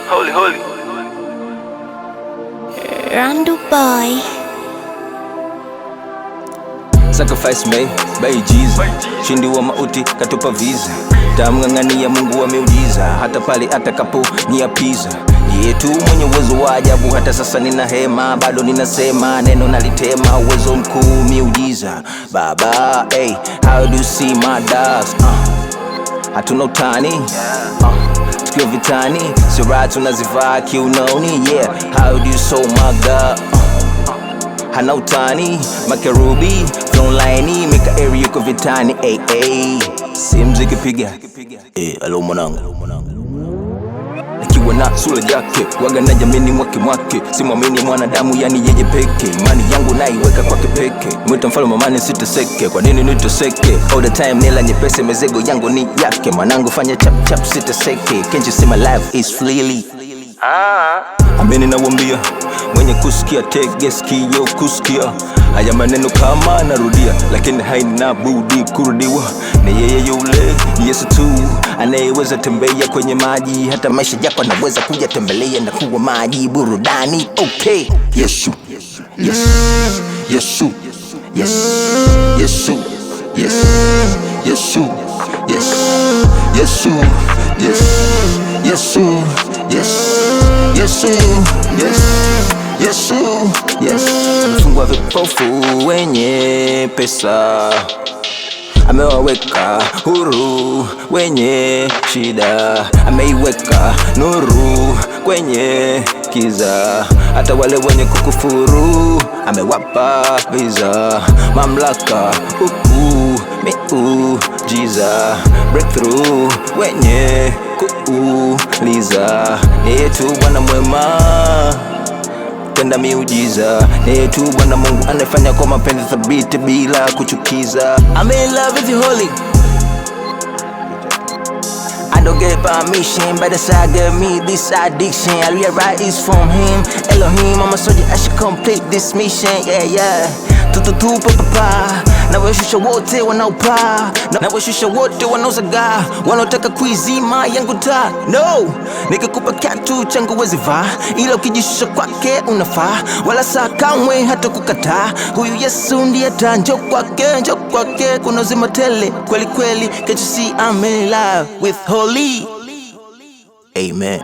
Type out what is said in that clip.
Holy. Randu boy. Sacrifice me, by Jesus. Shindi wa mauti katupa visa. Tamng'ang'ania Mungu wa miujiza. Hata pale atakapo niapiza. Yeye tu mwenye uwezo wa ajabu. Hata sasa nina hema, bado ninasema neno nalitema. Uwezo mkuu miujiza. Baba, hey, how do you see my dogs? Hatuna utani, tukiwa vitani. Sura tunazivaa kiunoni, yeah. How do you show my God? Hana utani, makerubi, flow line, meka area yuko vitani, ay. Simu zikipiga, alo mwanangu. Nikiwa na sura yake, waga na jamini mwake. Simwamini mwanadamu yani yeye peke. Imani yangu naiweka kwake peke. Mwita mfalme mamani sitaseke. Kwa nini nitoseke? All the time nila nyepesi, mezego yangu ni yake. Mwanangu fanya chap sitaseke. Can't you see my life is freely? Ameni nawambia, mwenye kusikia tege sikio kusikia. Haya maneno kama narudia, lakini haina budi kurudiwa. Ni yeye yule, Yesu tu anayeweza tembea kwenye maji. Hata maisha yako anaweza kuja tembelea na kuwa maji burudani. Okay, Yesu, yes, Yesu, yes, Yesu, yes, Yesu, yes, Yesu, yes, Yesu, yes, Yesu, yes, Yesu, yes. Mfungwa vipofu wenye pesa, amewaweka huru wenye shida. Ameiweka nuru kwenye kiza. Hata wale wenye kukufuru amewapa visa. Mamlaka miujiza. Breakthrough wenye kuuliza. Ni yetu Bwana mwema, tenda miujiza. Ni yetu Bwana Mungu anafanya kwa mapenzi thabiti bila kuchukiza. I'm in love with you holy. I don't get permission, but the side gave me this addiction. I realize it's from him, Elohim. I'm a soldier, I should complete this mission, yeah. Tututu papa, na washusha wote wanaopaa, na washusha wote wanaozagaa, wanaotaka kuizima yangu taa. No, nikikupa kiatu changu wezi vaa, ila ukijishusha kwake unafaa. Wala saa kamwe hata kukataa. Huyu Yesu ndiye taa, njoo kwake kuna uzima tele kweli. Can't you see I'm in love with holy? Amen.